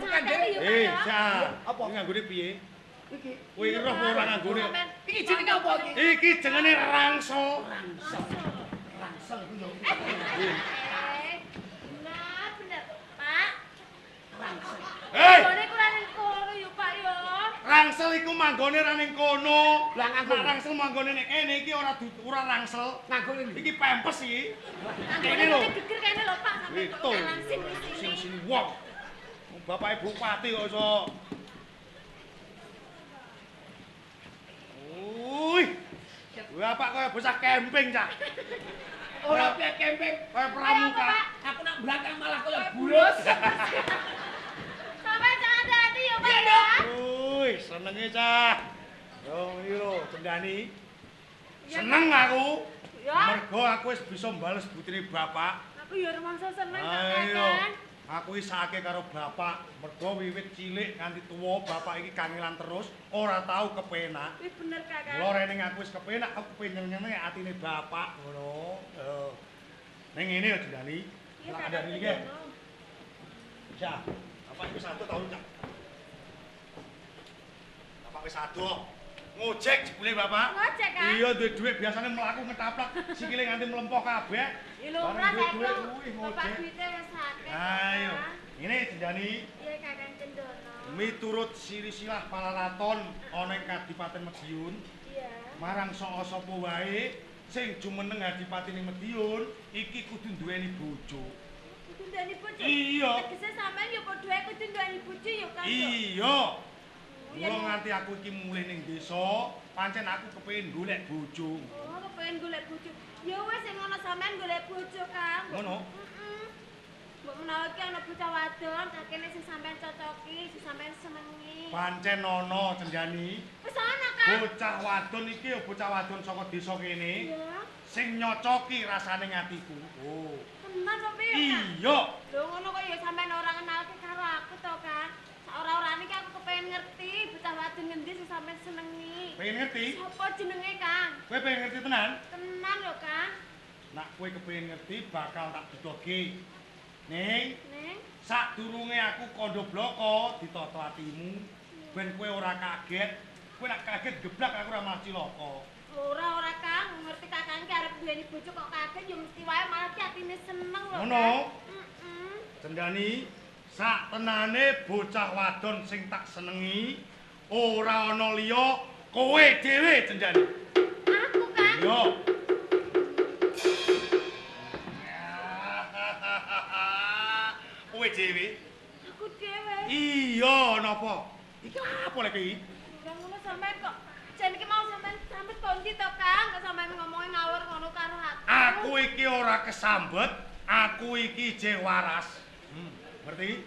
bukan dhewe. Sa. Apa? Iki nganggone piye? Iki. Kowe roh ora nganggone. Iki jenenge apa iki? Iki jenenge rangsel. Rangsel iku yo. Nah, bener, Pak. Rangsel. Hei, Boleh kurang kono yo, Pak yo. rangsel iku manggone ra ning kono. Lah nganggo Nek rangsel manggone nek kene iki ora rangsel. nganggo ini. Iki pempes iki. Kene lho. Geger kene lho, Pak, sampe Itu. langsing di sini. Sini wong. Bapake bupati kok iso. Uy. Bapak kaya bocah camping, Cak. Ora piye camping. Kaya pramuka. Aku nak belakang malah koyo bulus. Sampai jangan hati yo, Pak Iya, ya. Uy, senenge, Cak. Yo iki lho, Cendani. Seneng aku. Ya. Mergo aku wis bisa mbales butine bapak. Aku yo rumangsa seneng kok, Ayo. Kakang. Aku iki sakake karo bapak. Mergo wiwit cilik nganti tuwa bapak iki kangelan terus, ora tau kepenak. Wih bener, Kakang. Lho rene aku wis kepenak, aku pengen nyeneng atine bapak ngono. Ning ngene lho Cendani. Iya, Nek Kakang. ada iki. Ya. Bapak iku satu tahun, Cak. Bapak wis ado. Ngojek jebule bapak. Ngojek, Kang? Iya, duwe dhuwit biasane mlaku ngetaplak sikile nganti mlempok kabeh. Ya lho, Bareng ora duwe saya dhuwit kok. kuwi Bapak ngojek. duite wis akeh. Ayo. Kang. Ngene Cendani. Iya, Kakang Cendono. Miturut silsilah palalaton ana ing Kadipaten Madiun, Iya. marang sapa wae sing jumeneng Adipatine Madiun iki kudu duweni bojo. Kudu ndani bojo. Iya. Tegese sampean yo padha ae kudu ndani bojo yo, Kang. Iya. Ya, Mula nganti aku iki mulih ning desa, pancen aku kepengin golek bojo. Oh, kepengin golek bojo. Ya wis sing ngono sampean golek bojo, Kang. Ngono? Heeh. Mbok menawa iki ana bocah wadon, kakene sing sampean cocoki, sing sampean senengi. Pancen ana Cendani. Wis ana, Kang. Bocah wadon iki ya bocah wadon saka desa kene Iya. sing nyocoki rasane ngatiku. Oh. Tenan kok piye, Kang? Iya. Lho ngono kok ya sampean ora kenalke karo aku to, Kang. Ora-orane iki aku kepengin ngerti bocah wadon ngendi sing sampean senengi. Pengen ngerti? Sopo jenenge, Kang? Kowe pengen ngerti tenan? Tenan lho, Kang. Nak kowe kepengin ngerti bakal tak dudoke. Ning Ning, sadurunge aku kandha bloko ditata atimu ben kowe ora kaget. Kowe nak kaget geblak aku ora malah cilaka. ora Kang, ngerti Kakang iki arep duweni bojo kok kaget ya mesti wae malah ki atine seneng lho. Ngono? Heeh. Cendani sak tenane bocah wadon sing tak senengi ora ana liya kowe dhewe Cendani. Aku, Kang. Yo. Kowe dhewe? Aku dhewe. Iya, napa? Iki apa lek iki? Lah ngono sampean kok jan iki mau sampean sambet konci to, Kang? Kok sampean ngomongin ngawur ngono karo aku. Aku iki ora kesambet, aku iki jek waras. Ngerti?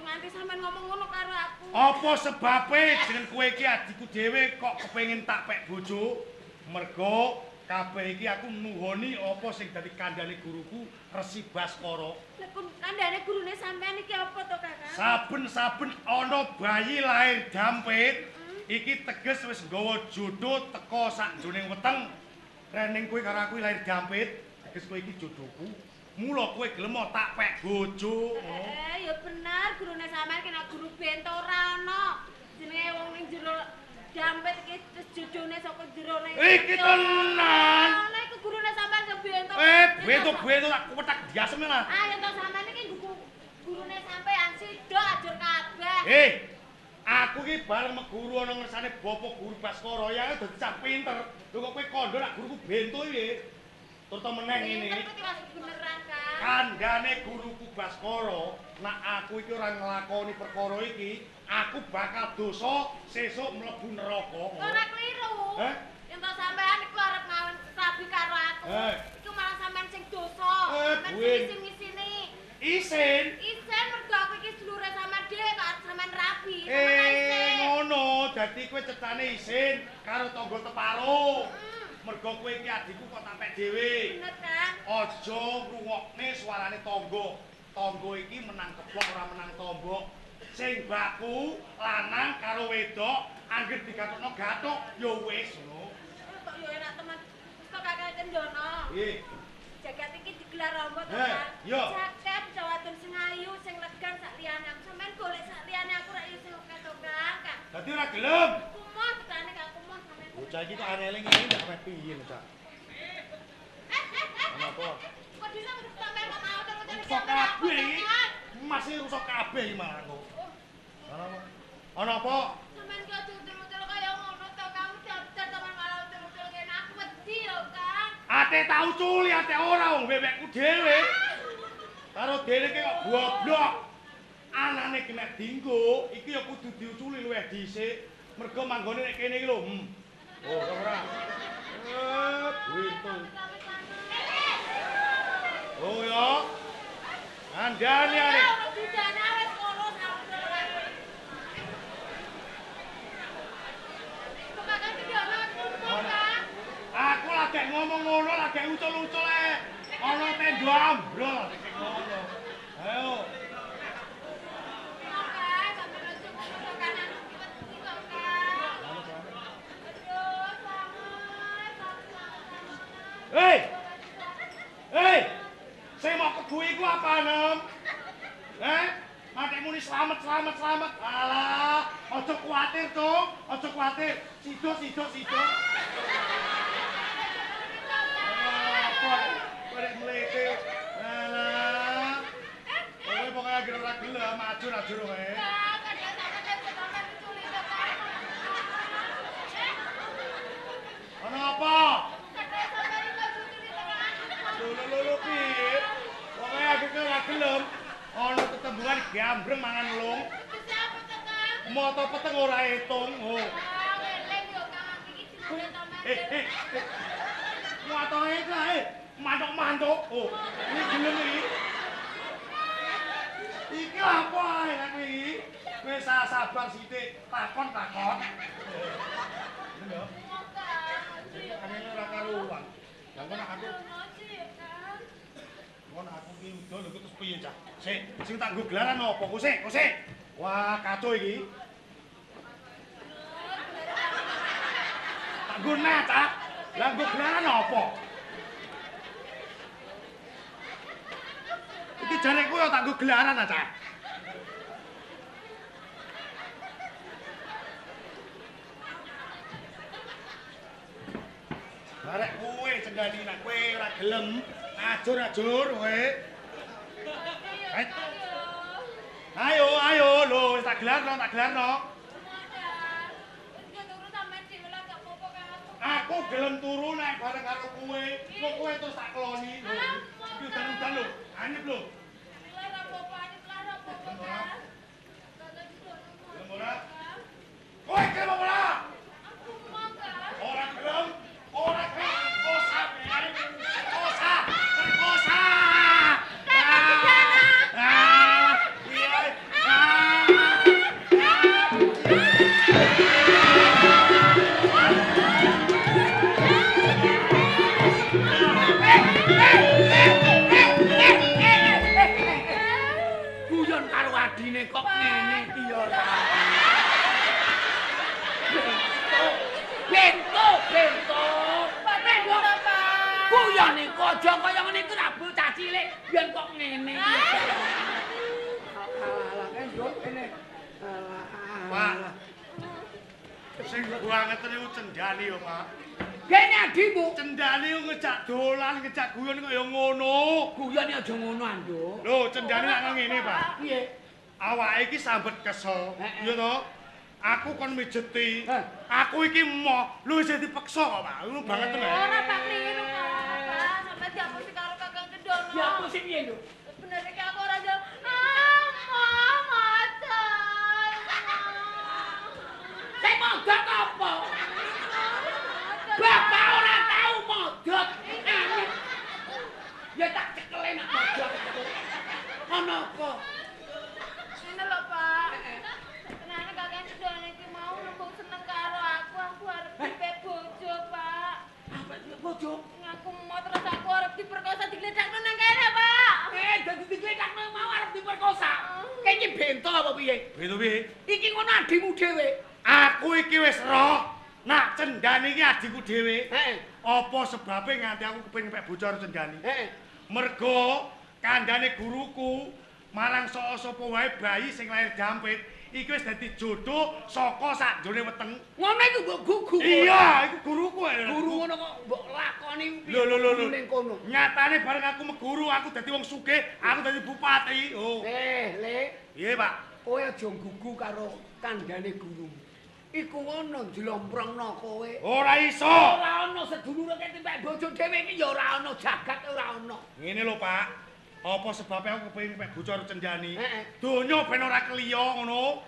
Nganti sampean ngomong ngono karo aku. Apa sebabe jeneng kowe iki adikku dhewe kok kepengin tak pek bojo? Mergo kabeh iki aku nuhoni apa sing dadi kandhane guruku Resi Baskara. Lah kandhane gurune sampean iki apa to, Kakang? Saben-saben ana bayi lahir dampit, iki teges wis nggawa jodoh teka sakjroning weteng. Rening kowe karo aku lahir dampit, teges kowe iki jodohku. Mula kowe gelem tak pek bojo. Ya bener, gurune sampean kena guru bento ora ana. Jenenge wong ning jero dampit iki terus jojone saka jerone. Iki tenan. Ana iku gurune sampean ke bento. Bento tak kuwetak diasem lah. Ayo to sampean iki gurune sampean sida ajur kabeh. Aku iki bareng meguru ana ngersane Bapak Guru Baskara ya dadi cah pinter. Lho kok kowe kandha nak guruku bento iki. Turta meneh ngene. Iki beneran, Kang. Kandhane guruku Baskara, nak aku iki ora nglakoni perkara iki, aku bakal dosa sesuk mlebu neraka. Ora kliru. Yen to sampean iku arep ngawin rabi karo aku. Iku malah sampean sing dosa. Sampean sing ngisini. Isin. Isen mergo aku iki sedulure sampean dhewe kok arep sampean rabi. Ngono, dadi kowe cetane isin karo tangga teparo. Mergo kowe iki adikku kok tak pek dhewe. Bener, Kang. Aja ngrungokne suarane tangga. Tangga iki menang keplok ora menang tombok. Sing baku lanang karo wedok anggere digatokno gathuk ya wis ngono. Kok yo enak temen. Kok Kakang Cendono. Nggih. Jagat iki digelar apa to, Heh, Kang? yo. Jagat wadon sing ayu, sing legan sak liyane. Sampeyan golek sak Dadi ora gelem. Kumoh tekane gak kumoh sampean. Bocah iki kok aneh ngene ndak sampe piye lho, Cak. Kenapa? Kok bisa sampean kok mau terus Rusak kabeh iki. Masih rusak kabeh iki malah kok. Ana apa? Sampean ki aja utul-utul kaya ngono to, kamu jajar sampean malah utul-utul ngene aku wedi lho, Kang. Ate tak uculi, ate ora wong bebekku dhewe. Karo dene ki kok goblok. Anane kena dinggo, iki ya kudu diuculi luwih dhisik. Mergo manggone nek kene iki lho. Oh, ora. Wintu. Oh ya. Andane are. Budana wis ngono Aku lagi ngomong ngono, lagi ucul-ucul ana tendo ambrol sing ngono. Ayo. Hei! Hei! Sing mau kebuhi ku apa, Nem? Matekmu ni selamat. Alah, aja kuwatir, Cuk. Aja kuwatir. Sido. Apa? Barek mlete. Alah. Kowe pokoke agar ora gelem, ajur kowe. Ana apa? Lho piye? Pokoke agar ora gelem. Ana tetembungan gambreng mangan lung. Moto peteng ora etung. Oh. Muatoke kae mantuk-mantuk. Oh, iki gelem iki. Iki apa ae nek iki? Wis sabar sithik, takon. Lho. Anene ora karuan. Lah kok aku aku ki udo lho terus piye, Cak? Sing tak nggo gelaran apa? Kusik. Wah, kacau iki. Tak nggo nah, Cak. Lah nggo gelaran apa? Iki jarekku ya tak nggo gelaran, Cak. Barek kowe cendani nek kowe ora gelem, ajur kowe. Ayo lho, wis tak gelarno. Aku gelem turu nek bareng karo kowe. Kok kowe terus tak keloni. Iki udan lho, anyep lho. Kowe gelem ora? Ora gelem. Guyon karo adine kok ngene iki ya ora. Bento. Guyon iki aja kaya ngene iki ra bocah cilik, biyen kok ngene iki. Alah nduk kene. Pak. Sing banget niku cendani yo, Pak. Kene adimu. Cendani yo ngejak dolan, ngejak guyon kok ya ngono. Guyon aja ngono, Anduk. Lho, cendani nek ngene, Pak. Piye? Awake iki sambet kesel, ya to? Aku kon mijeti. Heh. Aku iki emoh. Lho wis dipeksa kok, Pak. Ngono banget to, Pak. Ora tak kliru, Pak. Sampai diapusi karo Kakang Kedono. Ya apa sih piye, Nduk? Bener iki aku ora jel. Macan. Sing modot apa? Bapak ora tau modot. Ya tak cekele nek modot. Ana apa? Ngene lho, Pak. Tenane Kakang Kedono iki mau nembung seneng karo aku arep dipe bojo, Pak. Apa iki bojo? Ngaku mau terus aku arep diperkosa digledakno nang kene, Pak. Dadi digledakno mau arep diperkosa. Kene bento apa piye? Piye piye? Iki ngono adimu dhewe. Aku iki wis roh. Nak cendani iki adiku dhewe. Heeh. Apa sebabe nganti aku kepengin pek bocor cendani? Heeh. Mergo kandhane guruku marang sapa wae bayi sing lahir jampit iki wis dadi jodoh saka sakjroning weteng. Ngono iku mbok gugu. Iya, iku guruku. Guru ngono kok mbok lakoni Lho. ning kono. Nyatane bareng aku meguru, aku dadi wong sugih, aku dadi bupati. Oh. Le. Piye, Pak? Kowe aja gugu karo kandhane gurumu. Iku ngono njlomprongno kowe. Ora iso. Ora ana sedulure ketimbang bojo dhewe iki ya ora ana jagat ora ana. Ngene lho, Pak. Apa sebabnya aku kepengin mek bocor Cenjani? Heeh. Donya ben ora kliya ngono.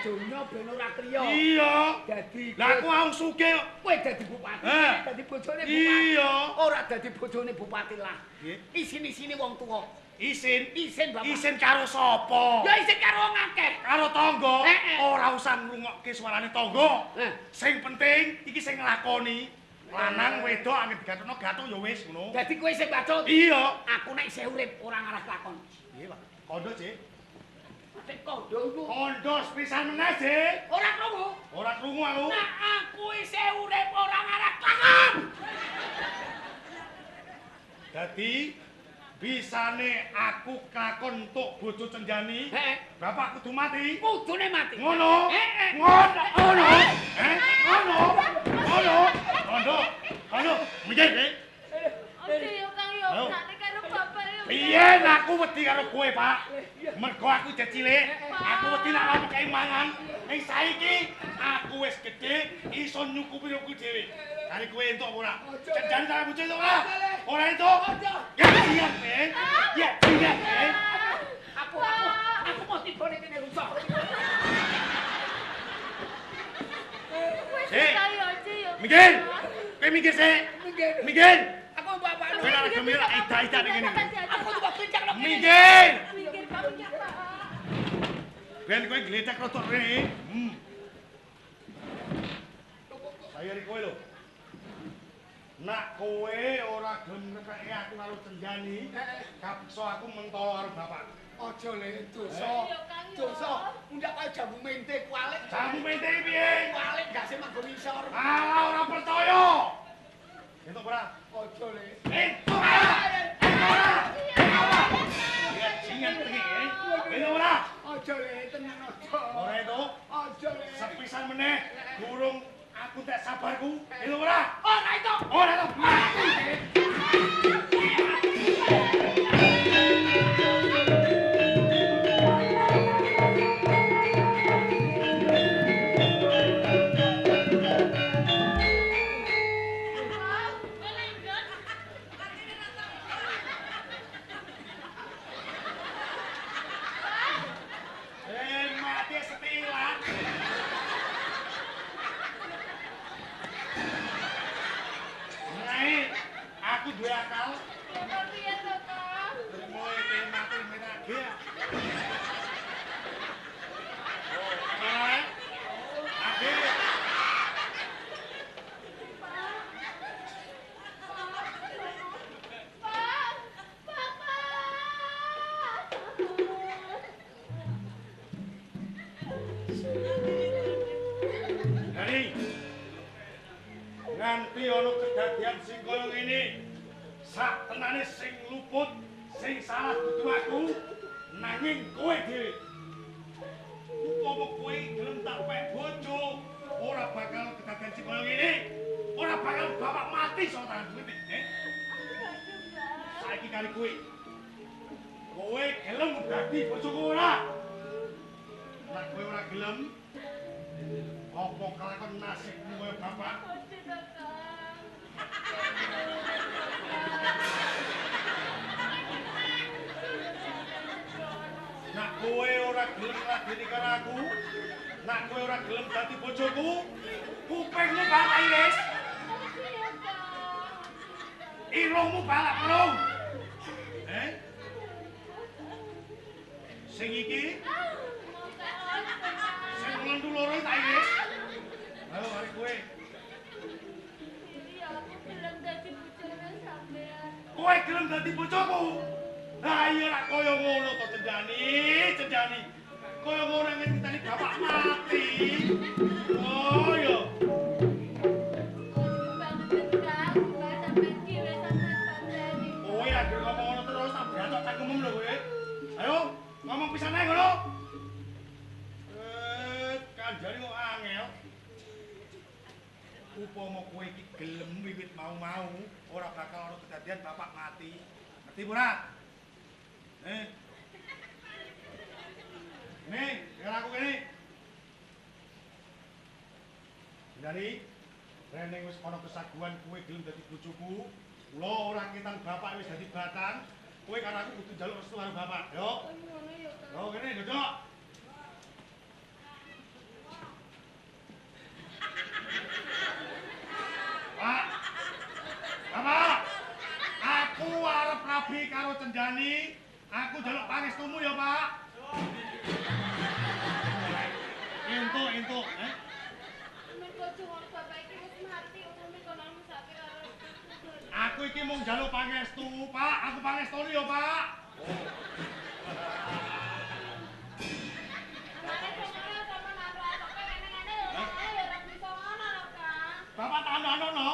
Donya ben ora kriya. Iya. Dadi Lah aku wong sugih kok. kowe dadi bupati, dadi bojone bupati. Iya. Ora dadi bojone bupati lah. Nggih. Isin-isine wong tuwa. Isin Bapak. Isin karo sapa? Ya isin karo wong akeh. Karo tangga. Heeh. Ora usah ngrungokke suarane tangga. Sing penting iki sing nglakoni. Lanang wedok anggen digatokno gatuk ya wis ngono. Dadi kowe sing batut. Iya. Aku nek isih urip ora ngarah lakon. Piye, Pak? Kondo, Cik. Sing kondo iku. Kondo sepisan meneh, Cik. Ora krungu. Ora krungu aku. Nek aku isih urip ora ngarah lakon. Dadi bisane aku kakon entuk bojo Cenjani. Heeh. Bapak kudu mati. Kudune mati. Ngono. Heeh. Ngono. Ngono. Piye, Dik? Ojo yo Kang yo Ayo. sakne karo bapak yo. Piye aku wedi karo kowe, Pak? Mergo aku jek cilik, aku wedi nek ora kei mangan. Ning saiki aku wis gedhe, iso nyukupi aku dhewe. Kali kowe entuk apa ora? Cenjani tak bojo entuk ora? Ora entuk? Ya iya, Dik. Ya iya, Dik. Aku mau tibone kene rusak. Wis Sik. kaya aja yo. Mikir. Kowe mikir sik. Mikir. Aku bapak. Kowe ora gemil ida-ida ning kene. Aku tuh kencang lho. Mikir. Mikir Pak, mikir Pak. Ben kowe gletek rotok rene. Saya ri kowe lho. Nak kowe ora gelem ngekeki aku karo Cenjani, kapso aku mentolo karo bapak. Aja le dosa. Dosa. Mundak kaya jambu mente kualik. Jambu mente iki piye? Kualik gase manggon isor. Alah ora percaya. Entuk ora? Aja le. Entuk ora? Ya jingan tengi. Entuk ora? Aja le tenang aja. Ora entuk. Aja le. Sepisan meneh burung aku tak sabarku. Entuk ora? Ora itu. Ora to. Mati setilan. Nah, aku duwe akal. Bapak piye to, Kang? Mulai ke mati menage ya. Oh, ade. Pak, Bapak. Dari nganti ana kedadian sing kaya ngene, sak tenane sing luput, sing salah dudu aku, nanging kowe dhewe. Upama kowe gelem tak pek bojo, ora bakal kedadian sing kaya ngene. Ora bakal bapak mati saka tangan kowe, Saiki kali kowe. Kowe gelem dadi bojoku ora? Nek kowe ora gelem, apa kelakon nasibmu kaya bapak? Ojo to, Kang. Nak kowe ora gelem ngladeni karo aku, nak kowe ora gelem dadi bojoku, kupingmu bakal iris, Piye, Kang? irungmu balak pelung. Sing iki, sing ngendu loro tak iris. Ayo mari kowe. Iya, aku gelem dadi bojone sampean. Kowe gelem dadi bojoku. Lah iya lak kaya ngono to Cenjani. Kaya ngono ngenteni bapak mati. Oh iya. Kowe anggere ngomong ngono terus tak brancok cangkemmu lho kowe. Ayo, ngomong pisan ae ngono. upama kowe iki gelem wiwit mau-mau ora bakal ana kedadian bapak mati. Ngerti ora? Nih, ya aku kene. Dari rene wis ana kesaguhan kowe gelem dadi bojoku. Kula ora ketang bapak wis dadi batang. Kowe karo aku kudu njaluk restu karo bapak, yo. Ngono ya, Kak. Yo kene, Dodok. Pak. Bapak. Aku arep rabi karo Cendani. Aku njaluk pangestumu ya, Pak. Entuk, Mergo jongon bapak iki wis mati, umumé kono mesake karo. Aku iki mung njaluk pangestu, Pak. Aku pangestoni ya, Pak. Amane kono sama naru-naruke ngene-ngene ya, ya ora bisa ngono lho, Kak. Bapak tandanono.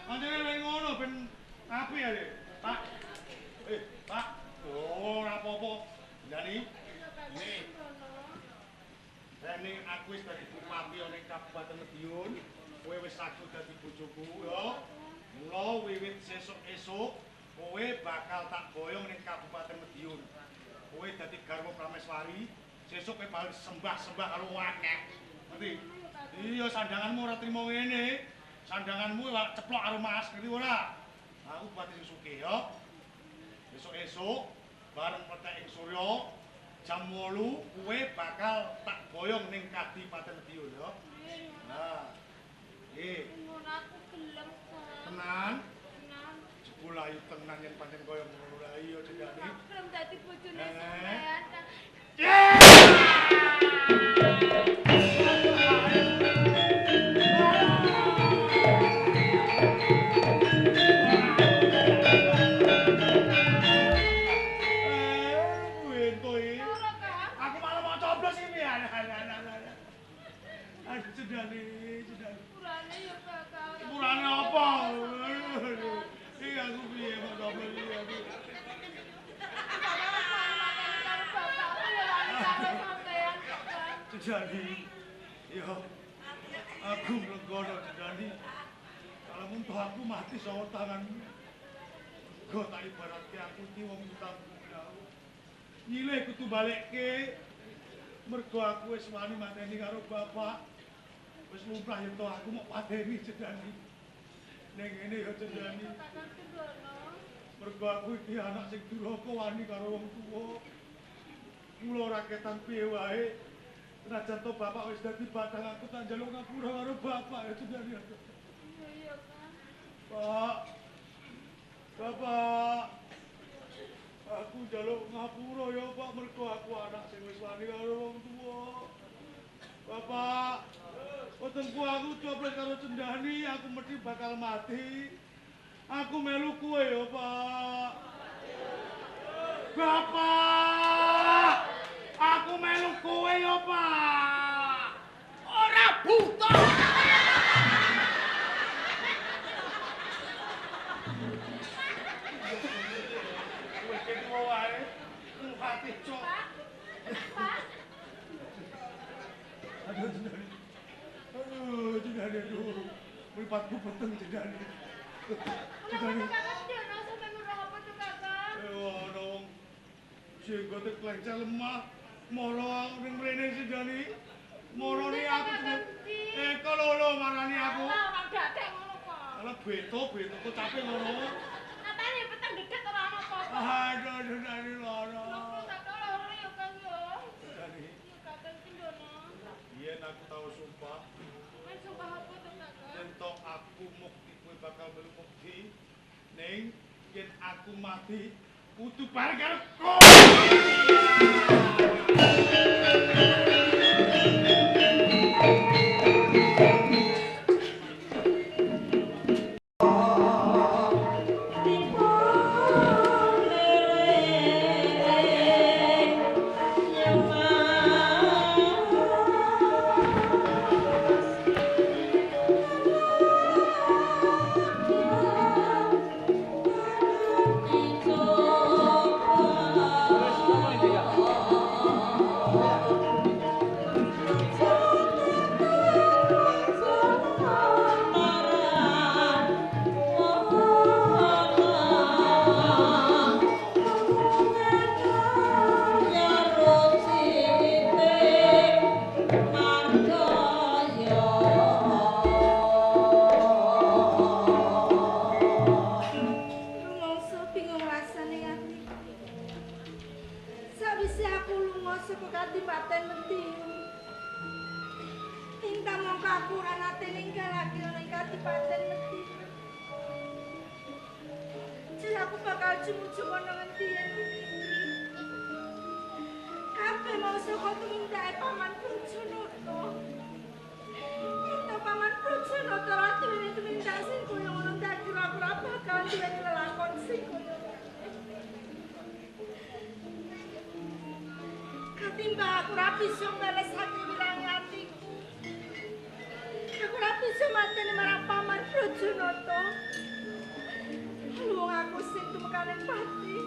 Pancene ning ngono ben apik ya, Pak. Pak. Oh, ora apa-apa. Ndani. Nih. Rene aku wis dadi bupati ning Kabupaten Madiun. Kowe wis saged dadi bojoku, ya. Mula wiwit sesuk-esuk kowe bakal tak boyong ning Kabupaten Madiun. Kowe dadi garwa Prameswari, sesuk kowe bakal sembah-sembah karo akeh. Ngerti? Iya, sandanganmu ora trimo ngene. Sandanganmu ceplok karo Mas, ngerti ora? Aku bupati sing sugih, ya. Esuk-esuk bareng petek ing Surya jam 8 kowe bakal tak boyong ning Kadipaten Madiun, ya. Nah. Ngono aku gelem, Kak. Tenan. Tenan. Jebul ayu tenan yen pancen kaya ngono lha iya Cendani. Aku gelem dadi bojone sampean, Kak. Aku malah mau coblos iki ya. Aduh Cendani. Urane ya, Kak. Urane apa? Iki aku piye mau coblos iki aku. Cendani. Yo. Aku mlegono Cendani. Kalau muntah aku mati sawa tanganmu. Go tak ibaratke aku iki wong utang. Nyilih kudu balekke. Mergo aku wis wani mateni karo bapak. Wis lumrah yen to aku mau pateni Cendani. Ning ngene ya Cendani. Mergo aku iki anak sing durhaka wani karo wong tuwa. Mula ora ketan piye wae. Senajan to bapak wis dadi batang aku tak njaluk ngapura karo bapak ya Cendani. Iya, Kak. Pak. Bapak. Aku njaluk ngapura ya Pak mergo aku anak sing wis wani karo wong tuwa. Bapak. Wetengku aku coblos karo Cendani, aku mesti bakal mati. Aku melu kowe ya, Pak. Bapak! Aku melu kowe ya, Pak. Ora buta. Kowe iki wae hati cok. Pak. Aduh, Cendani. Cendani, aduh. Mripatku peteng, Cendani. Cendani. Kakak Dono sampe murah apa tuh, Kakak? Ono wong jenggote klencel lemah. Moro aku ning mrene Cendani. Moro ni aku. Kalau lo marani aku. Ora dadak ngono kok. Alah beto kok capek ngono. Katane peteng dedet ora ono apa-apa. Aduh, Cendani lara. Lho, Kakak loro ya, Kak yo. Cendani. Iya, Kakak Dono. Yen aku tau sumpah, Men sumpah apa tuh, Kakak? yen tok aku mukti kowe bakal melu mukti ning yen aku mati kudu bareng karo kowe. muju-muju kono ngendian kabeh mau saka tumindake paman Brojonoto. Kita paman Brojonoto ora duwe tumindak sing koyo ngono dadi ora bakal duwe lelakon sing koyo katimbang aku ora bisa ngelesake wirang atiku. Aku ora bisa mateni marang paman Brojonoto. Luwung aku sing tumekaning pati.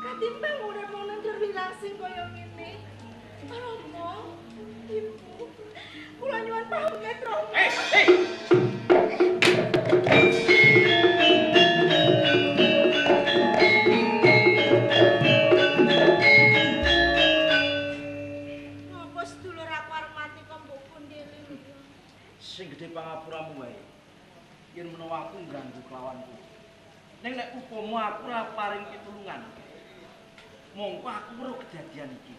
Katimbang urip mung nendur wirang sing kaya ngene. Romo, Ibu, kula nyuwun pamit, Romo. Ngopo sedulur aku arep mati kok mbok pundhele. Sing gedhe pangapuramu wae. Yen menawa aku ngganggu kelawanku. Ning nek upama aku ora paring pitulungan, mongko aku weruh kedadian iki.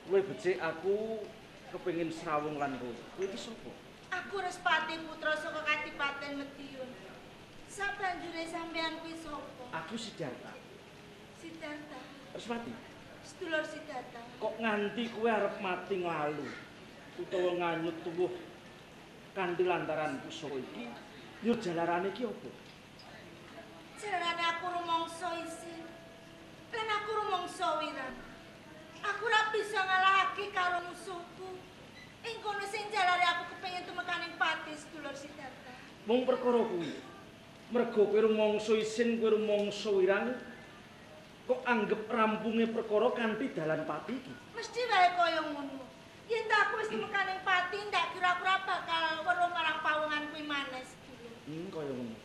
Kowe becik aku kepengin srawung lan kowe. Kowe iki sapa? Aku Respati putra saka Kadipaten Medion. Sabanjure sampean kuwi sapa? Aku Siddhartha. Siddhartha. Respati, Sedulur Siddhartha. kok nganti kowe arep mati nglalu utawa nganyut tuwuh kanthi lantaran pusaka iki? Yo jalarane iki apa? Jarane aku rumangsa isin. Lan aku rumangsa wirang. Aku ora bisa ngalahake karo musuhku. Ing kono sing jalare aku kepengin tumekaning pati sedulur Siddhartha. Mung perkara kuwi. Mergo kowe rumangsa isin, kowe rumangsa wirang, kok anggap rampunge perkara kanthi dalan pati iki. Mesti wae kaya ngono. Yen tak aku wis tumekaning pati, ndak kira aku ora bakal weruh marang pawongan kuwi maneh sedulur. Kaya ngono.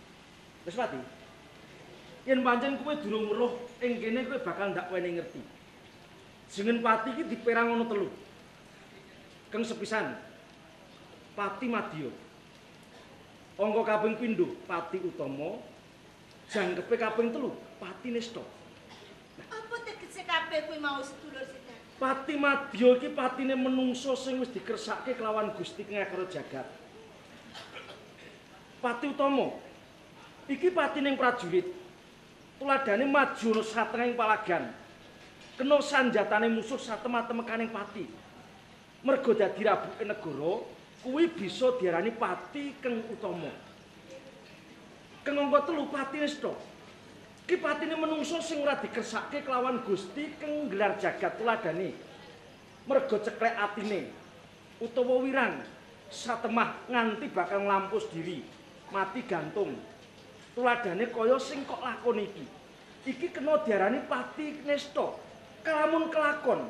Wis pati. Yen pancen kowe durung weruh ing kene kowe bakal ndak wani ngerti. Jeneng pati iki diperang ana 3. Kang sepisan Pati Madya. Angka kaping pindho Pati Utama. Jangkepe kaping 3 Pati Nista. Apa tegese kabeh kuwi mau sedulur Siddhartha? Pati Madya iki patine menungso sing wis dikersake kelawan Gusti Ngakara Jagat. Pati Utama iki patining prajurit. Tuladhane maju ana satengahing palagan. Kena sanjatane musuh satemah-temekaning pati. Mergo dadi rabuke negara, kuwi bisa diarani pati kang utama. Kang angka 3 Pati Nista. Ki patine menungso sing ora dikersake kelawan Gusti kang nggelar jagat tuladhane. Mergo ceklek atine utawa wirang satemah nganti bakal nglampus diri, mati gantung. Tuladhane kaya sing kok lakon iki. Iki kena diarani Pati Nista. Kalamun kelakon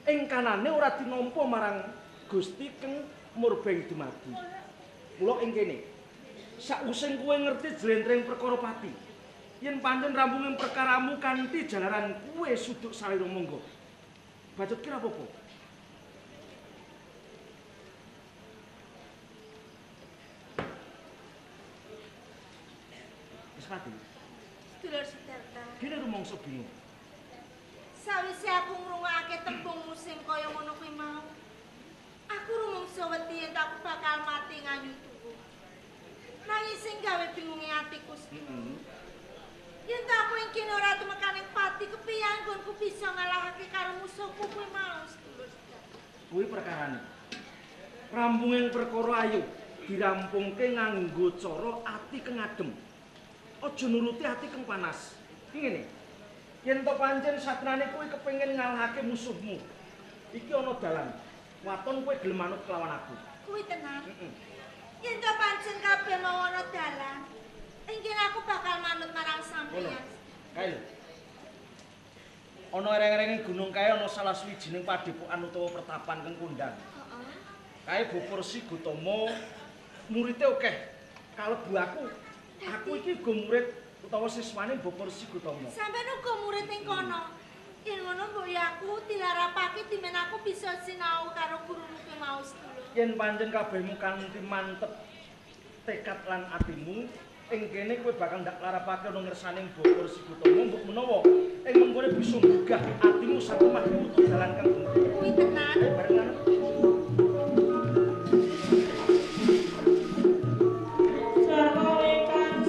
ing kanane ora dinampa marang Gusti kang murbeng dumadi. Mula ing kene sausing kowe ngerti jlentring perkara pati. Yen pancen rampunging perkaramu kanthi jalaran kowe suduk salira monggo. Bacot kira apa-apa? Wis pati. Sedulur Siddhartha. Kene rumangsa bingung. Sawise aku ngrungokake tembungmu sing kaya ngono kuwi mau, aku rumangsa wedi yen aku bakal mati nganyut tuwuh. Nanging sing gawe bingunge atiku sedulur. Yen tak aku ing kene ora tumekaning pati, kepiye anggonku bisa ngalahake karo musuhku kuwi mau sedulur. Kuwi perkarane. Rampunging perkara ayu dirampungke nganggo cara ati kang adem. Aja nuruti ati kang panas. Iki ngene. Yen to pancen satrane kowe kepengin ngalahake musuhmu, iki ana dalan. Waton kowe gelem manut kelawan aku. Kuwi tenan. Yen to pancen kabeh mau ana dalan, engkin aku bakal manut marang sampeyan. Kae lho. Ana ereng-erenging gunung kae ana salah sawijining padepokan utawa pertapan kang kondang. Heeh. Kae Boporsi Gotama murite akeh. Kalebu aku. Aku iki go murid utawa siswane Boporsi Gotama. Sampeyan uga murid ning kono. Yen ngono mbok ya aku dilarapake dimen aku bisa sinau karo gurumu ki mau sedulur. Yen pancen kabehmu kanthi mantep tekad lan atimu, ing kene kowe bakal ndak larapake ana ngersaning Boporsi Gotama mbok menawa ing mengkone bisa mbugah atimu satemah nutu dalan kang bener. Kuwi tenan. Bareng lan Sarwa ingkang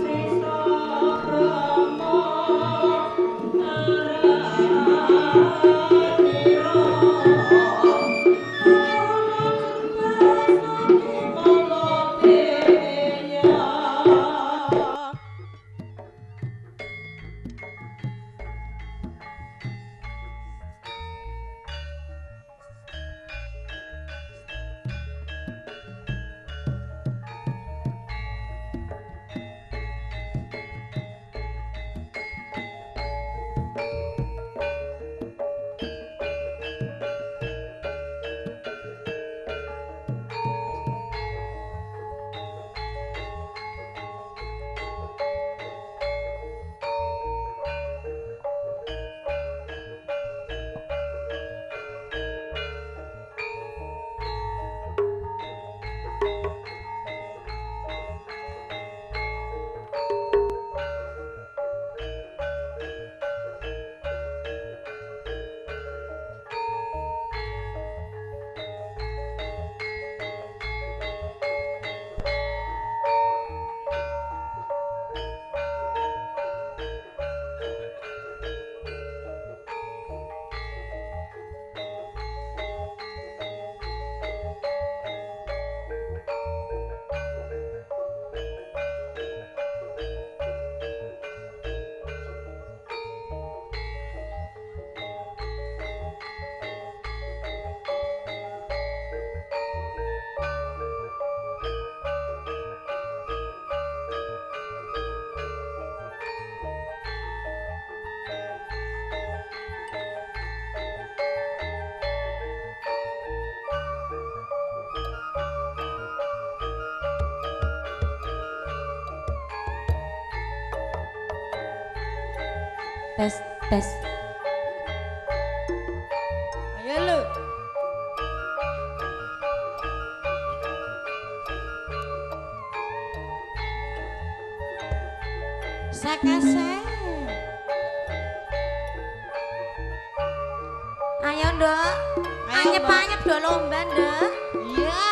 tes tes. Ayo lu. Sakase. Ayo, Nduk. Anyep-anyep do lomba, Nduk. Iya.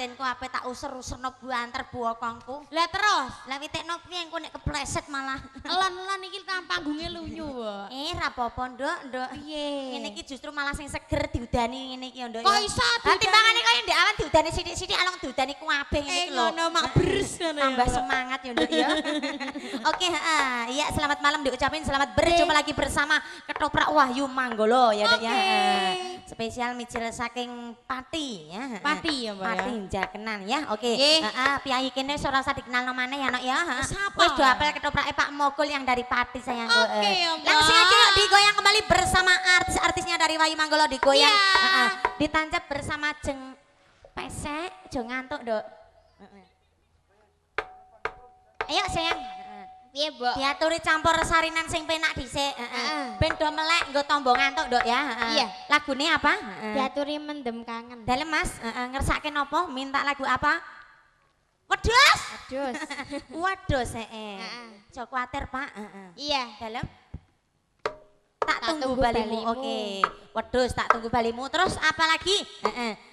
batinku ape tak user-userno buanter bokongku. Lah terus, Lah witekno piye engko nek kepleset malah. elon-elon iki kan panggunge lunyu wae. Ra apa-apa, Nduk, Nduk. Piye? Ngene iki justru malah sing seger diudani ngene iki, Nduk. Kok iso Lah timbangane kaya ndek awan diudani sithik-sithik along diudani kabeh ngene iki lho. Ngono mak bres ngono ya. Tambah semangat ya, Nduk ya. Oke, heeh. Iya, selamat malam diucapin, selamat berjumpa lagi bersama Ketoprak Wahyu Manggolo ya, Nduk ya. Spesial micil saking Pati ya. Pati ya, Mbak ya. Pati Jakenan ya. Oke. Nggih. Heeh, piyai kene ora usah dikenalno maneh ya, Nok ya. Heeh. Siapa? Wis do apel ketoprake Pak Mogul yang dari Pati sayangku. Oke, ya, Mbak. Langsung aja yuk digoyang kembali bersama artis-artisnya dari Wahyu Manggolo digoyang. Iya. Heeh. Ditancap bersama Jeng Pesek, aja ngantuk, Nduk. Heeh. Ayo sayang. Heeh. Piye, Mbok? Diaturi campur sarinan sing penak dhisik, ben do melek nggo tombo ngantuk, Nduk ya. Iya. Lagune apa? Diaturi mendem kangen. Dalem Mas, ngersake napa? Minta lagu apa? Wedhus. Wedhus. Wedhus Aja kuwatir, Pak. Iya. Dalem. Tak tunggu balimu. Oke. Wedhus tak tunggu balimu. Terus apa lagi?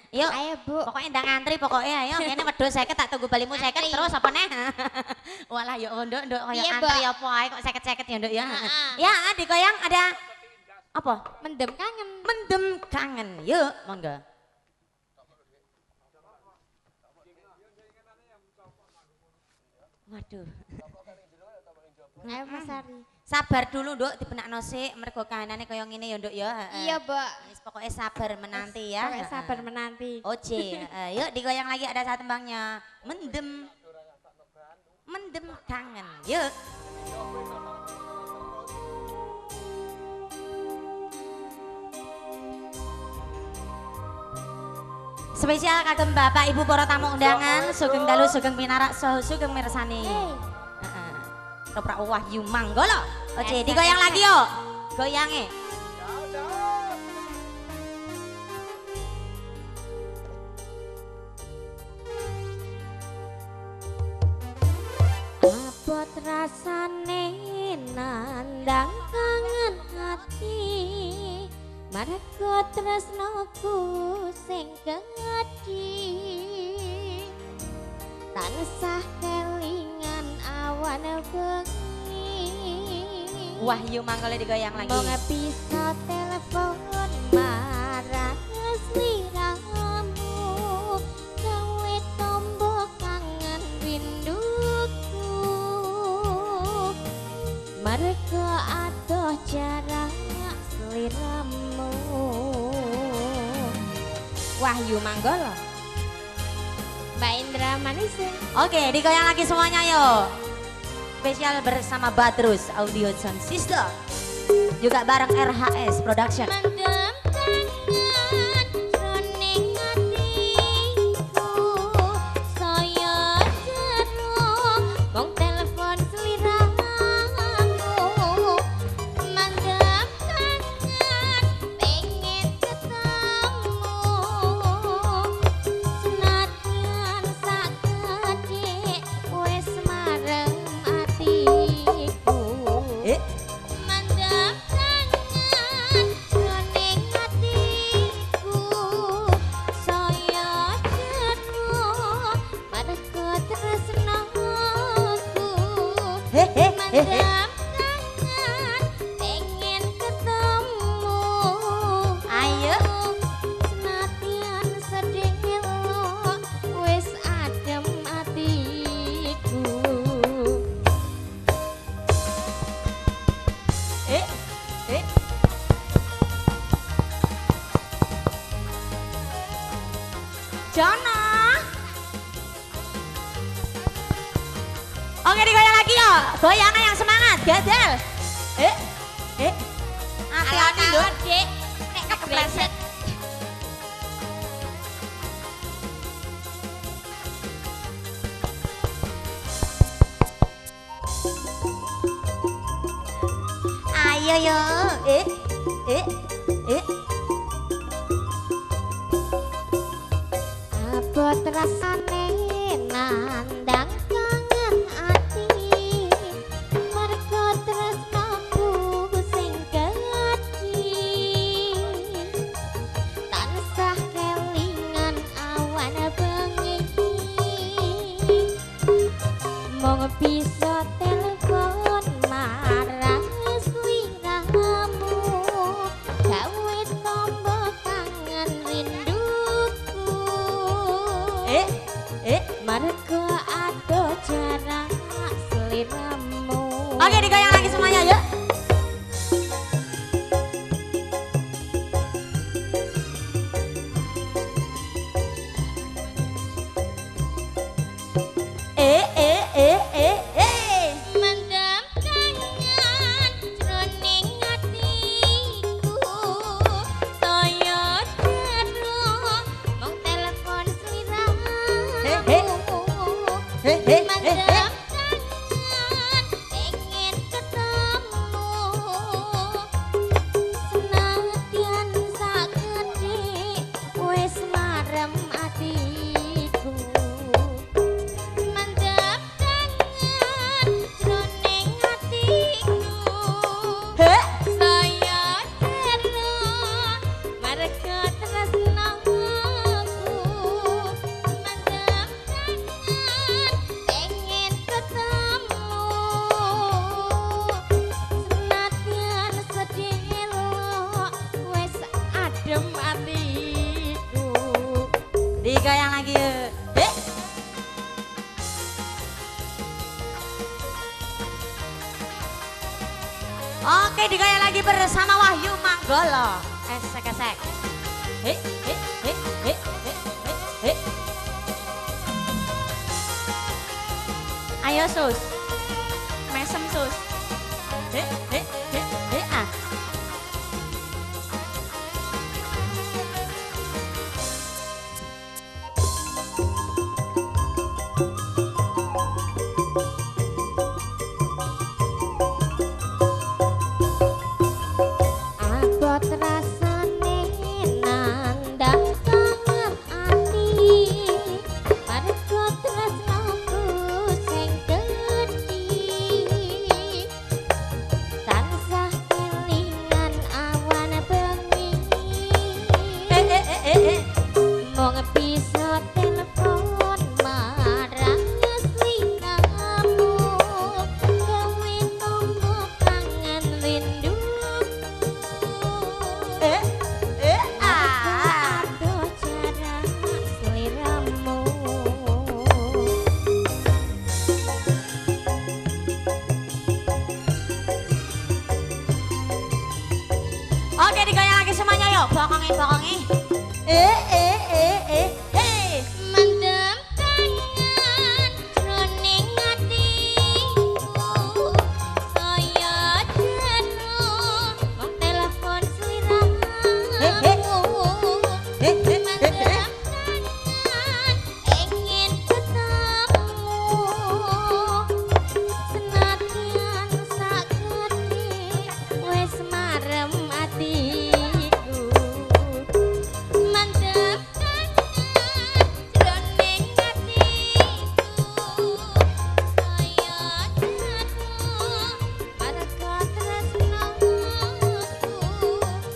Yuk. Ayo, Bu. Pokoknya ndang antri pokoknya ayo. Kene wedhus 50 tak tunggu balimu 50 terus apa neh? Walah yo Nduk kaya Iya, antri Mbak. apa ae kok 50 ya Nduk ya. Ya, dikoyang ada apa? Mendem kangen. Mendem kangen. Yuk, monggo. Waduh. Ayo Mas Ari. Sabar dulu Nduk dibenakno sik mergo kahanane kaya ngene ya Nduk ya. Iya, Mbak. Wis pokoke sabar menanti ya. Pokoknya sabar menanti. Oce, yuk digoyang lagi ada satu tembangnya. Mendem. Mendem kangen. Yuk. Spesial kagem Bapak Ibu para tamu undangan, sugeng dalu sugeng pinarak saha sugeng mirsani. Heeh. Toprak Wahyu Manggolo. Oce, digoyang lagi yo. Goyange. Abot rasane nandang kangen hati, marga tresnoku sing kengedi, tansah kelingan awan bengi. Wahyu Manggolo digoyang lagi. Mong bisa telepon marang sliramu, gawe tombo kangen rinduku, merga adoh jarak sliramu. Wahyu Manggolo. Mbak Indra Manis. Oke, digoyang lagi semuanya yuk. Spesial bersama Badrus Audio Sound System. Juga bareng RHS Production. Mendem kangen jroning atiku, saya jero mong telepon sliramu. Mendem kangen pengen ketemu, senadyan sakedhik wis marem atiku. Mendem kangen jroning atiku, saya jero marga tresnaku. Mendem kangen pengen ketemu, Ayo. senadyan sedhelo wis adem atiku. Eh. Jono. Oke digoyang lagi yo. Goyangan yang semangat, gadel. Hati-hati Nduk. Dek, nek kepleset. Ayo yo. Abot rasane nandang kangen ati, merga tresnaku sing kedi, tansah kelingan awan bengi, mong bisa telepon marang sliramu, gawe tombo kangen rinduku. Marga adoh jarak sliramu. Oke digoyang lagi semuanya yuk. Mendem kangen jroning atiku, saya jero mong telepon sliramu. Mendem kangen pengen digaya lagi bersama Wahyu Manggolo. Esek-esek. He. Ayo sus. Mesem sus. He. Ah. Abot rasane nandang kangen ati, marga tresnaku sing gedhi, tansah kelingan awan bengi. Mung bisa telepon marang slinamu, gawe tombo kangen rindu. Aduh cara seliramu. Oke, digoyang lagi semuanya yuk. Bokongi. Hei. Mendem tangan jroning atiku, saya jero wong telepon sliramu. Mendem tangan ingin ketemu, senadyan saketi wis marem atiku. Mendem tangan jroning atiku, saya jero marga tresnaku.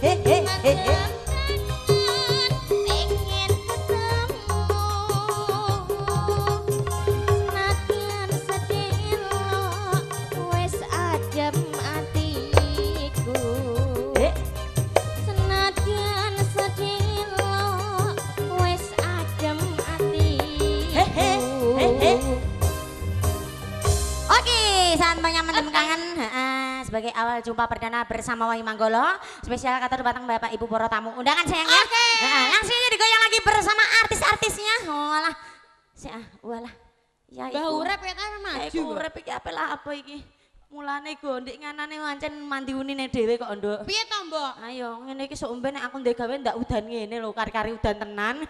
Mendem tangan ingin ketemu, senadyan sedelo wis adem atiku. Senadyan sedelo wis adem atiku. Oke, saat banyak mendem kangen sebagai awal jumpa perdana bersama Wahyu Manggolo. Spesial kata batang Bapak Ibu para tamu undangan sayangnya. Langsung aja digoyang lagi bersama artis-artisnya. Walah. Walah. Ya Mbah iku. urip ya kan maju. Iku urip iki apa lah apa iki? Mulane gondik nganane wancen mandi unine dhewe kok, Nduk. Piye to, Mbok? Ayo, ngene iki sok nek aku ndek gawe ndak udan ngene lho, kari-kari udan tenan.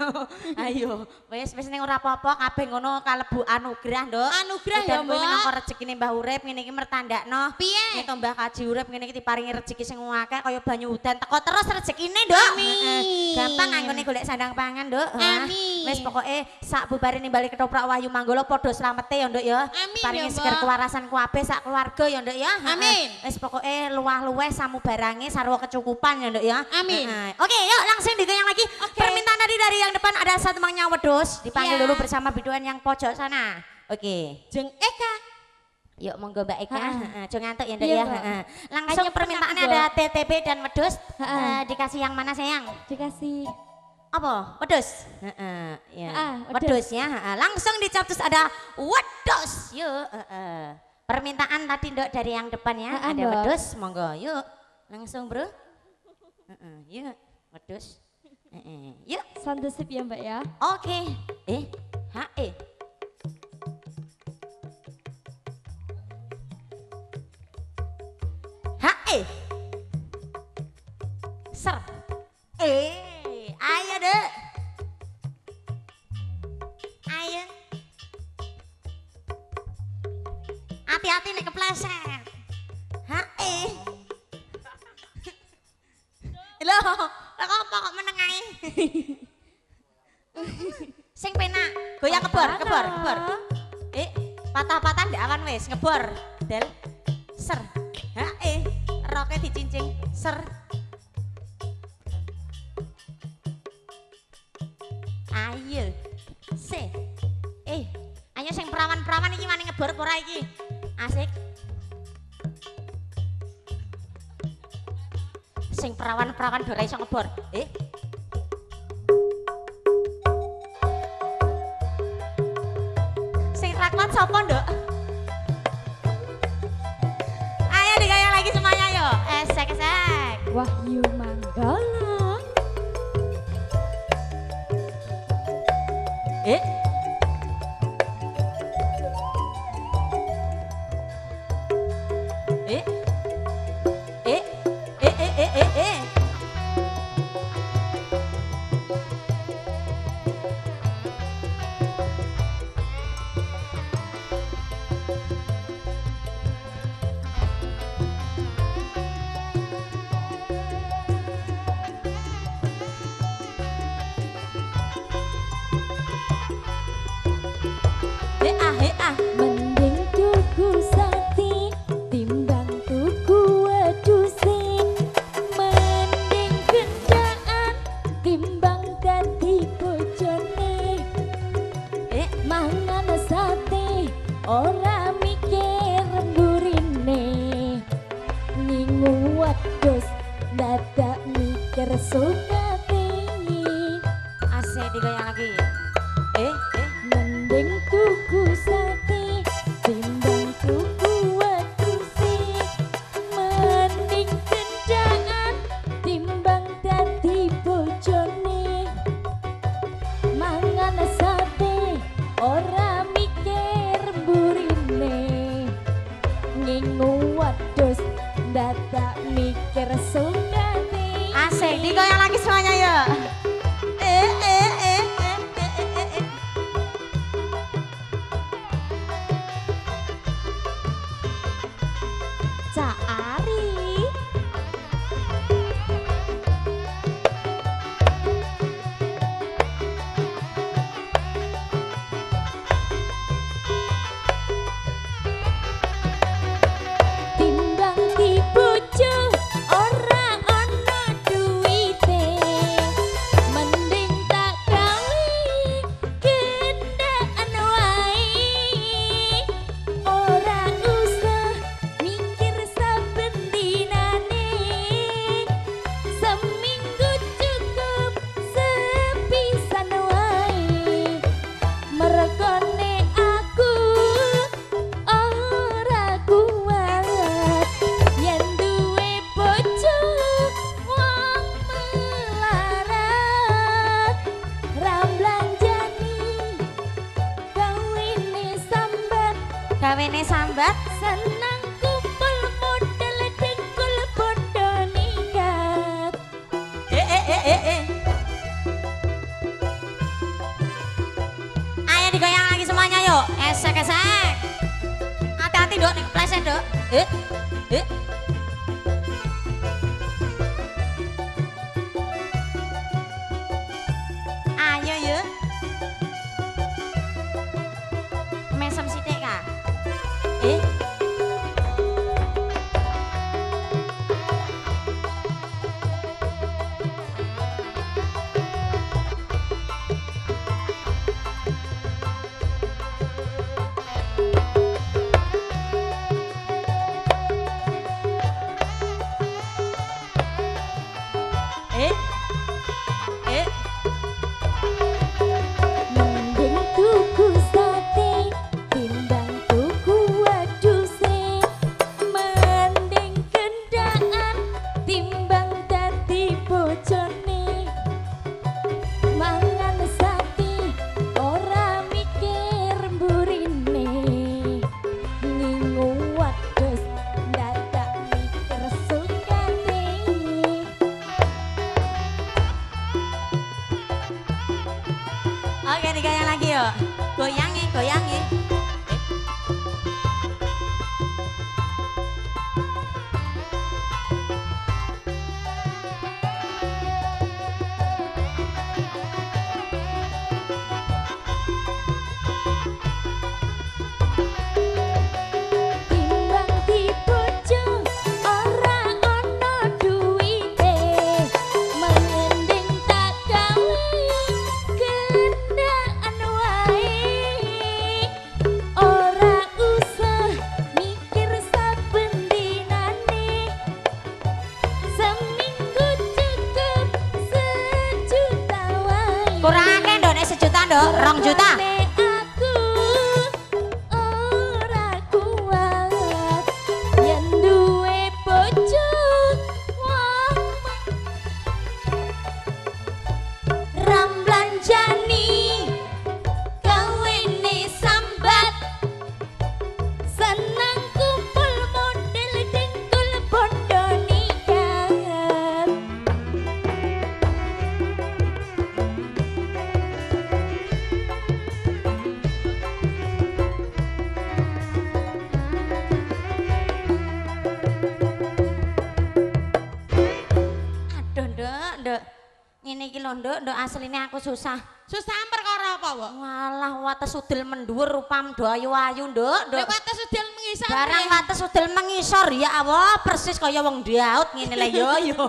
Ayo, wis ning ora apa-apa, kabeh ngono kalebu anugrah, Nduk. Anugrah ya, Mbok. Minangka rezekine Mbah Urip ngene iki mertandakno. Piye? Nek Mbah Kaji Urip ngene iki diparingi rezeki sing akeh kaya banyu udan teko terus rezekine, Nduk. Amin. Gampang anggone golek sandang pangan, Nduk. Amin. Wis pokoke sak bubarene bali ketoprak Wahyu Manggolo padha slamete ya, Nduk ya. Amin, Paringi ya, seger Mbok. kewarasan kuwabe sak keluarga ya, Nduk ya. Amin. Wis pokoke luwah-luweh samu barange sarwa kecukupan ya, Nduk ya. Amin. Oke, yuk langsung digoyang lagi. Oke. Permintaan tadi dari yang depan ada satu mangnya wedhus, dipanggil Iya. dulu bersama biduan yang pojok sana. Oke. Jeng Eka. Yuk monggo Mbak Eka, jangan ngantuk ya Nduk Iya, ya. Mbak. Langsung Hanya permintaannya pernah, ada Mbak. TTP dan wedhus. Dikasih yang mana sayang? Dikasih. Apa? Wedhus? Ya. wedhus. Wedhus ya. Langsung dicaptus ada wedhus. Yuk. Permintaan tadi Nduk dari yang depan ya. Ada Mbak. wedhus, monggo. Yuk. Langsung bro. Yuk. Wedhus. Yuk. Sandesip ya, Mbak ya. Oke. HE. HE. Ser. Ayo Dek. Ayo. Hati-hati nih kepleset. HE. Loh, kok kok meneng ae. Sing penak, goyang kebor. Patah-patah ndak awan wis, ngebor. Del. Ser. Roke dicincing. Ser. Ayo. Ayo sing perawan-perawan iki wani ngebor apa ora iki? Asik. Sing perawan-perawan ora iso ngebor. Sing raklot sapa, Nduk? Ayo digaya lagi semuanya yo. Esek-esek. Wahyu Manggala. Eh? Eh? Eh? Eh? Mending tuku sate timbang tuku wedusi. Mending gendaan timbang dadi bojone. Mangan sate ora mikir mburine. Ngingu wedhus dadak mikir sukate. Asik digoyang lagi. Mending tuku sate timbang tuku wedusi. Mending gendaan timbang dadi bojone. Mangan sate ora mikir mburine. Ngingu wedhus dadak mikir sukate. Asik digoyang lagi semuanya ya. Cak Ari. Timbang dibojo ora ana duwite. Mending tak gawe gendaan wae. Ora usah mikir saben dinane. Seminggu cukup sepisan wae. Mergone aku ora kuat yen duwe bojo wong melarat. Ramblanjani Gawene sambat. senang kumpul model dengkul bodo nikat. Ayo digoyang lagi semuanya yuk. Esek-esek. Hati-hati dok, nih kepleset dok. Ayo yuk. Mesem sithik kah? Mending tuku sate timbang ngene iki lho Nduk asline aku susah. Susah perkara apa, Mbok? Walah wates udel mendhuwur rupam do ayu-ayu Nduk. Nek wates udel mengisor. Barang wates udel mengisor ya Allah persis kaya wong Daud ngene lho yo.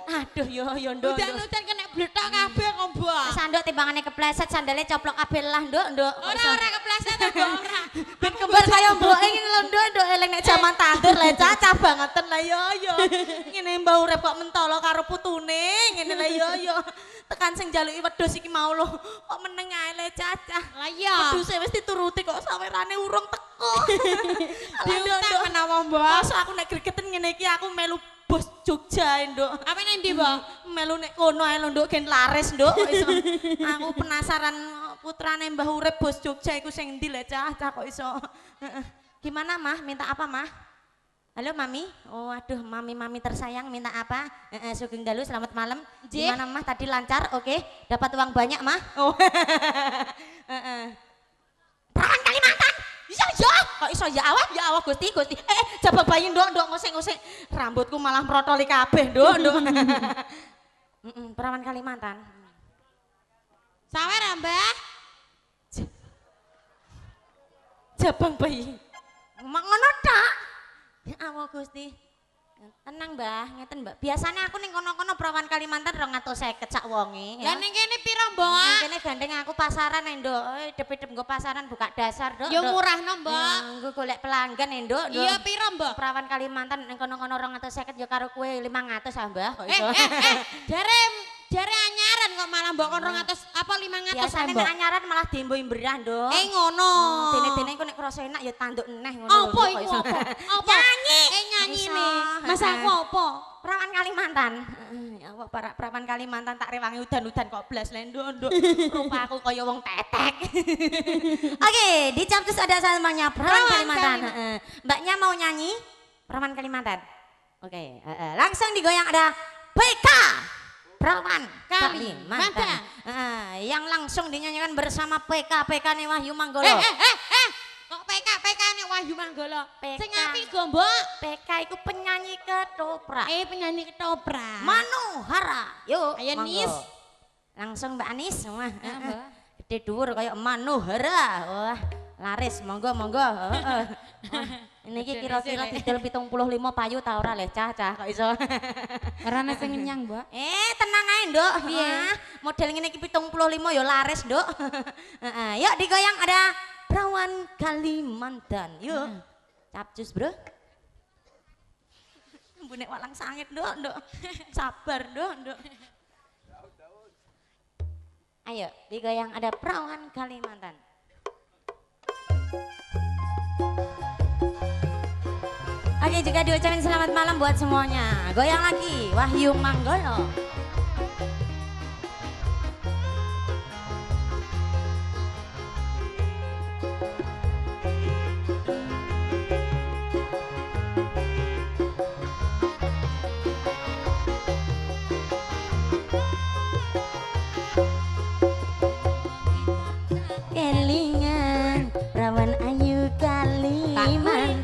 Aduh yo Nduk. Udan-udan kena bletok kabeh kok, Mbok. Sanduk timbangane kepleset sandale coplok kabeh lah Nduk. Ora kepleset Mbok ora. Ben kembar kaya mbok ngene lho Nduk eling nek jaman tandur le cacah bangeten lah yo. Ngene mbah urip kok mentolo karo putune ngene lah yo. Tekan sing jaluki wedhus iki mau lho kok meneng ae le cacah. Lah iya. Wedhuse wis dituruti kok sawerane urung teko. Diutang menawa, Mbok. Masa aku nek gregeten ngene iki aku melu bos Jogja Nduk. Apa nang ndi, Mbok? Melu nek kono ae lho Nduk gen laris Nduk iso. Aku penasaran putrane Mbah Urip bos Jogja iku sing endi le cacah kok iso. Gimana Mah? Minta apa Mah? Halo Mami, oh aduh Mami tersayang minta apa? Sugeng Dalu selamat malam. Gimana Mah tadi lancar? Oke, dapat uang banyak Mah? Oh. Perawan Kalimantan, iso ya? Kok iso ya awak Gusti. Jabang bayi Nduk ngusik-ngusik. Rambutku malah merotoli kabeh Nduk. Perawan Kalimantan. Sawer Mbah. Jabang bayi. Mak ngono tak? Ya Allah Gusti. Tenang Mbah, ngeten Mbak. Biasanya aku ning kono-kono perawan Kalimantan 250 sak wonge. Lah ning kene pira, Mbok? Ning kene gandeng aku pasaran Nduk. Dep-dep nggo pasaran buka dasar, Nduk. Ya murahno, Mbok. Nggo golek pelanggan Nduk. Iya pira, Mbok? Perawan Kalimantan ning kono-kono 250 ya karo kowe 500 ah, Mbah. Kok iso. Jare anyaran kok malah mbok kon 200 apa 500 biasane nek anyaran malah diembo-imbrah Nduk. Ngono. Dene-dene engko nek krasa enak ya tanduk eneh ngono. Apa iku apa? Apa? Nyanyi. Nyanyi nih. Mas aku apa? Perawan Kalimantan. Ya Allah perawan Kalimantan tak rewangi udan-udan kok blas le Nduk. Rupa aku kaya wong tetek. Oke, di Capcus ada namanya perawan Kalimantan. Mbaknya mau nyanyi perawan Kalimantan. Oke, langsung digoyang ada PK. Perawan Kalimantan. Yang langsung dinyanyikan bersama PK nih Wahyu Manggolo. Kok PK nih Wahyu Manggolo. Sing PK. apik go, Mbok? PK itu penyanyi ketoprak. Penyanyi ketoprak. Manuhara. Yuk, Ayo monggo. Nis. Langsung Mbak Anis. Wah, gede dhuwur kayak Manuhara. Wah, laris. Monggo. Wah, ini kira-kira didol 75 payu ta ora le cah kok iso. Ora ana sing ngenyang, Mbok. Tenang ae, Nduk. Piye? Model ngene iki 75 ya laris, Nduk. Yuk digoyang ada perawan Kalimantan. Yuk. Capcus, Bro. Mbune walang sangit, Nduk. Sabar, Nduk. Ayo, digoyang ada perawan Kalimantan. Oke, juga diucapin selamat malam buat semuanya. Goyang lagi, Wahyu Manggolo. Kelingan, perawan ayu Kalimantan.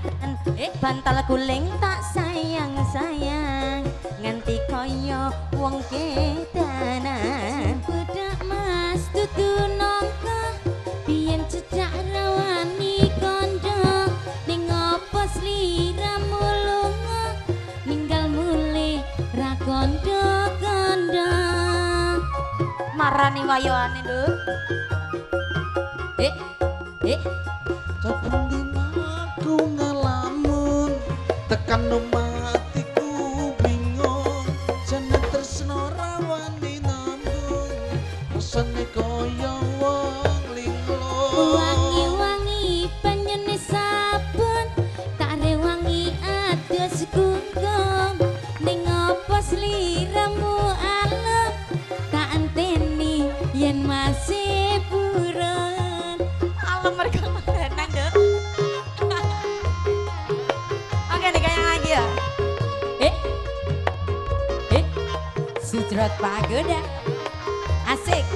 Bantal guling tak sayang nganti koyo wong kedanan. Budak mas tutu nongko biyen cedak rawani kondo ning opo sliramu lunga ninggal mule ra kondo Marani wayoane lho. Coba aku ngelamun tekan matiku bingung jane tresno rawani nambung rasane kaya wong linglung wangi-wangi banyune sabun tak rewangi adus gunggung ning opo sliramu alem tak enteni yen masih buron Alam mereka makanan Nduk. Oke digoyang lagi ya. Sudrot pagoda asik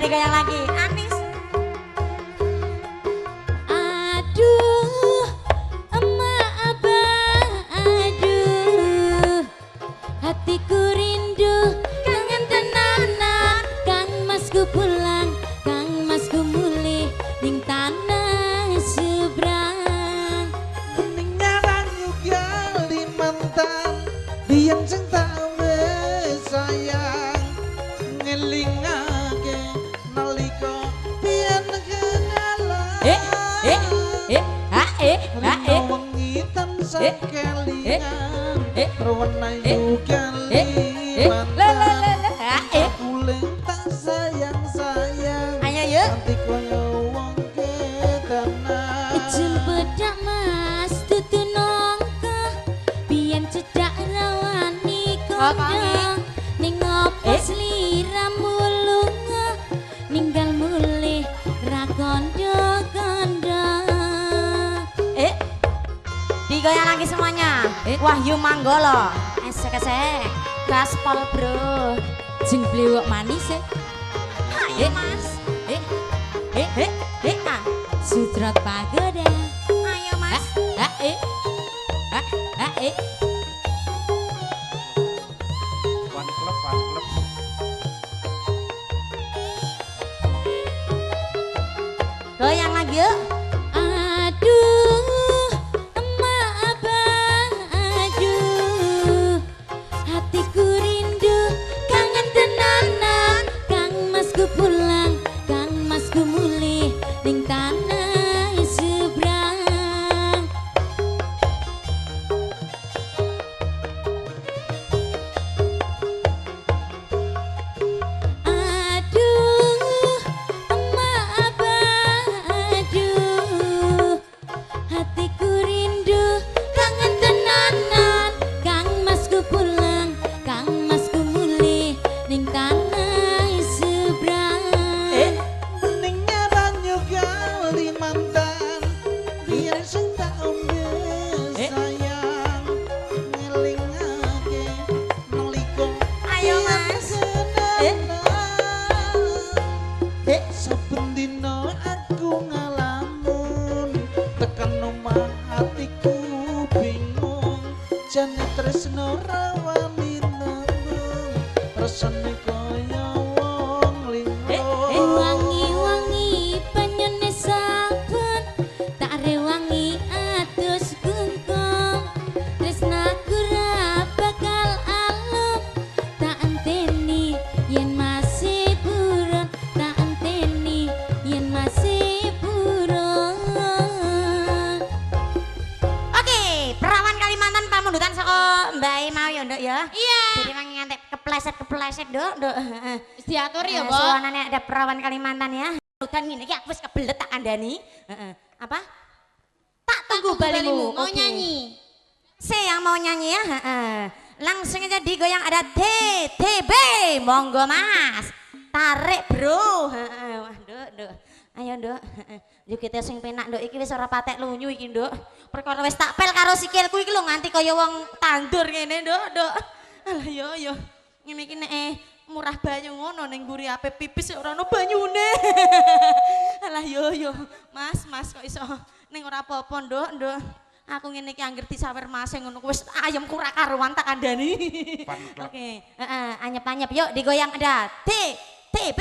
digoyang lagi. Anis. Aduh, emak abah, aduh, hatiku rindu, kangen tenanan, Kang Masku pulang, Kang Masku mulih, ning tanah seberang. Ning ngarang juga Kalimantan, biyen sing tak wis sayang, ngelingake nalika biyen kenalan. Wengi tansah kelingan, rewenayu Kalimantan, kuling tak sayang-sayang, Ayo yuk. nanti koyo wong kedanan. Ijul bedak mas tutu nongko, biyen cedak rawani kodong, ning ngopo sliramu lunga, ninggal mulih ra kondo-kondo. Digoyang lagi semuanya. Wahyu Manggolo. Esek-esek. Gaspol bro. Jeng blewok manis ya. Ayo mas. Ah. Sutrat Pagoda. Ayo mas. Fan klub. Goyang lagi yuk. Aduh, emak abang, aduh, hatiku rindu, kangen tenanan, Kang Masku pulang, Kang Masku mulih, ning tanah seberang. Aduh, emak abang, aduh, hatiku rindu, kangen tenanan, Kang Masku pulang, Kang Masku mulih, ning tanah seberang. Ning ngarang juga Kalimantan, biyen sing tak wis sayang, ngelingake nalika Ayo mas. saben dina aku ngalamun, tekan omah hatiku bingung, jane tresno rawani nembung, rasane kaya wong linglung. Wangi-wangi penyene sabun, tak rewangi atus gungkum, tresnaku ra bakal alum, tak enteni yen masih buron, tak enteni yen masih buron. Oke, perawan Kalimantan pamundutan saka Mbak E mau ya nduk ya. Iya. Jadi mangi ngantek kepleset nduk. Wis diatur ya, Mbok. Suwanane ada perawan Kalimantan ya. Pamundutan ngene iki aku wis kebelet tak kandhani. Apa? Tak tunggu balimu. Mau Oke. nyanyi. Yang mau nyanyi ya. Langsung aja digoyang ada TTB. Monggo Mas. Tarik bro. Wah nduk. Ayo nduk. Yuk kita sing penak nduk iki wis ora patek lunyu iki nduk. Perkara wis tak pel karo sikilku iki lho nganti kaya wong tandur ngene nduk. Alah yo. Ngene iki nek murah banyu ngono ning mburi ape pipis ora ono banyune. Alah yo. Mas kok iso ning ora apa-apa nduk. Aku ngene iki angger disawer Mas ngono wis ayamku ra karuan tak kandhani. Oke, anyep-anyep yuk digoyang ada TTB.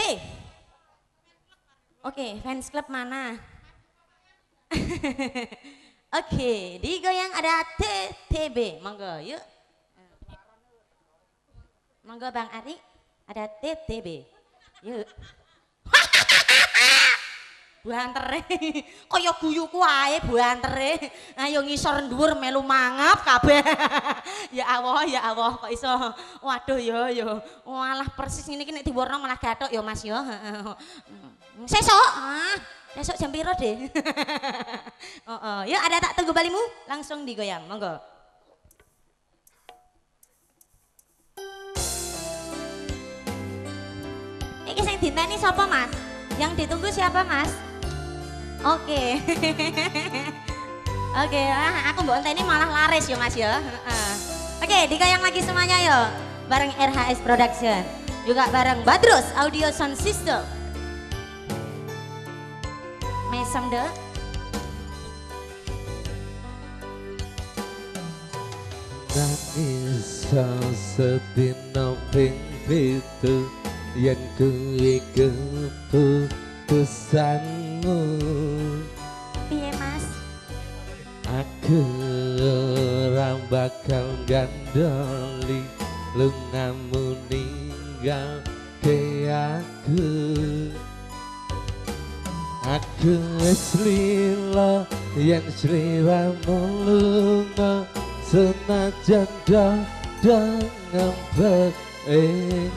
Oke, fans club mana? Oke, digoyang ada TTB. Monggo yuk. Monggo Bang Ari, ada TTB. Yuk. Buantere, kaya guyuku ae buantere. Ayo ngisor dhuwur melu mangap kabeh. Ya Allah kok iso. Waduh yo. Walah persis ngene iki nek diwarna malah gathok ya Mas yo. Sesuk. Sesuk jam piro, Deh? Yuk ada tak tunggu balimu, langsung digoyang. Monggo. Iki sing diteni sapa, Mas? Yang ditunggu siapa, Mas? Oke. Oke, aku mbok enteni malah laris yo Mas ya. Oke, digoyang lagi semuanya yo. Bareng RHS Production. Juga bareng Badrus Audio Sound System. Mesem Dek. Nangis sedina ping pitu yen kuwi keputusanmu. Piye Mas? Aku ora bakal gandoli lungamu ninggal ke aku. Aku wis lila yen sliramu lunga senajan dang ngempet ing